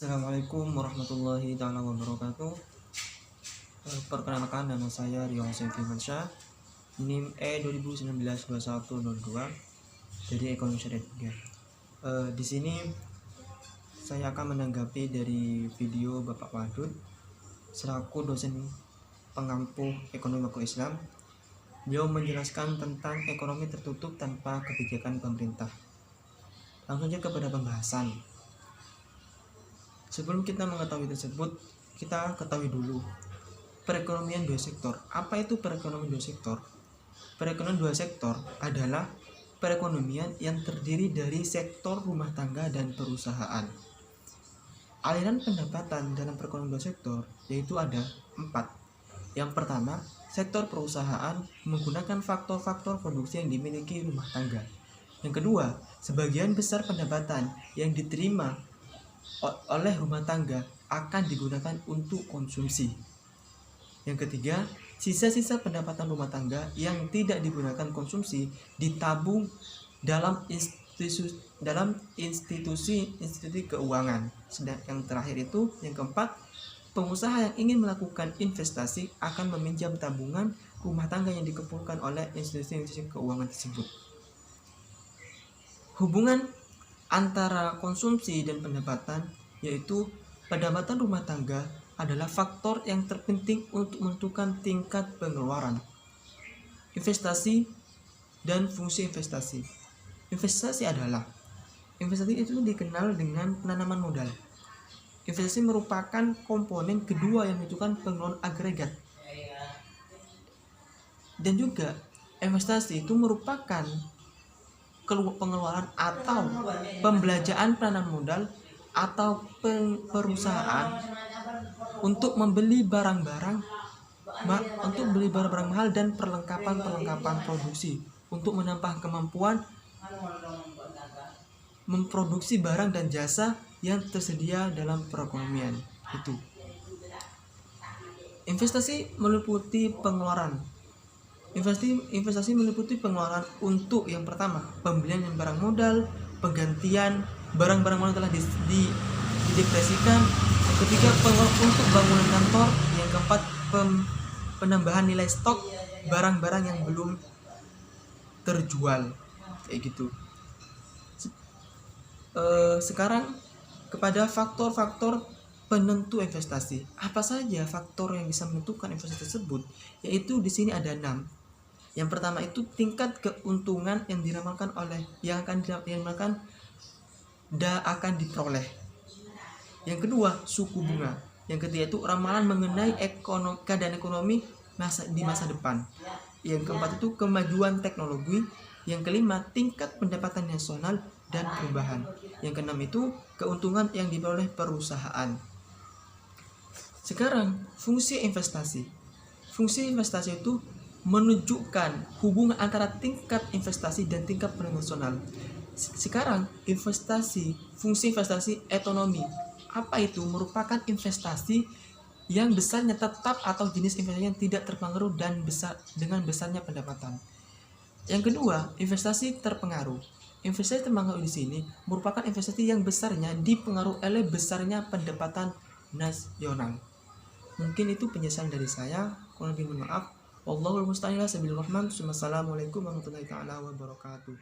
Assalamualaikum warahmatullahi taala wabarakatuh. Perkenalkan, nama saya Rio Hussein Firmansyah, NIM E20192102 dari Ekonomi Syariah 3. Di sini saya akan menanggapi dari video Bapak Wadud selaku dosen pengampu ekonomi makro Islam. Beliau menjelaskan tentang ekonomi tertutup tanpa kebijakan pemerintah. Langsung saja kepada pembahasan. Sebelum kita mengetahui tersebut, kita ketahui dulu perekonomian dua sektor. Apa itu perekonomian dua sektor? Perekonomian dua sektor adalah perekonomian yang terdiri dari sektor rumah tangga dan perusahaan. Aliran pendapatan dalam perekonomian dua sektor yaitu ada 4. Yang pertama, sektor perusahaan menggunakan faktor-faktor produksi yang dimiliki rumah tangga. Yang kedua, sebagian besar pendapatan yang diterima oleh rumah tangga akan digunakan untuk konsumsi. Yang ketiga, sisa-sisa pendapatan rumah tangga yang tidak digunakan konsumsi ditabung dalam institusi keuangan. Sedang yang terakhir itu, yang keempat, pengusaha yang ingin melakukan investasi akan meminjam tabungan rumah tangga yang dikumpulkan oleh institusi keuangan tersebut. Hubungan antara konsumsi dan pendapatan, yaitu pendapatan rumah tangga adalah faktor yang terpenting untuk menentukan tingkat pengeluaran. Investasi dan fungsi investasi. Investasi itu dikenal dengan penanaman modal. Investasi merupakan komponen kedua yang menentukan pengeluaran agregat. Dan juga investasi itu merupakan pengeluaran atau pembelanjaan penanaman modal atau perusahaan untuk membeli barang-barang mahal dan perlengkapan produksi untuk menambah kemampuan memproduksi barang dan jasa yang tersedia dalam perekonomian itu. Investasi meliputi pengeluaran. Investasi meliputi pengeluaran untuk yang pertama, pembelian barang modal, penggantian barang-barang modal telah didepresikan. Yang ketiga, pengeluaran untuk bangunan kantor. Yang keempat, penambahan nilai stok barang-barang yang belum terjual, kayak gitu. Sekarang kepada faktor-faktor penentu investasi. Apa saja faktor yang bisa menentukan investasi tersebut? Yaitu di sini ada 6. Yang pertama itu tingkat keuntungan yang diramalkan akan diperoleh. Yang kedua, suku bunga. Yang ketiga itu ramalan mengenai keadaan ekonomi di masa depan. Yang keempat itu kemajuan teknologi. Yang kelima, tingkat pendapatan nasional dan perubahan. Yang keenam itu keuntungan yang diperoleh perusahaan. Sekarang, fungsi investasi. Fungsi investasi itu menunjukkan hubungan antara tingkat investasi dan tingkat pendapatan nasional. Sekarang, fungsi investasi ekonomi. Apa itu? Merupakan investasi yang besarnya tetap atau jenis investasi yang tidak terpengaruh dengan besarnya pendapatan. Yang kedua, investasi terpengaruh. Investasi terpengaruh di sini merupakan investasi yang besarnya dipengaruhi oleh besarnya pendapatan nasional. Mungkin itu penjelasan dari saya. Kurang lebih mohon maaf. Wallahul musta'an. Assalamualaikum warahmatullahi wabarakatuh.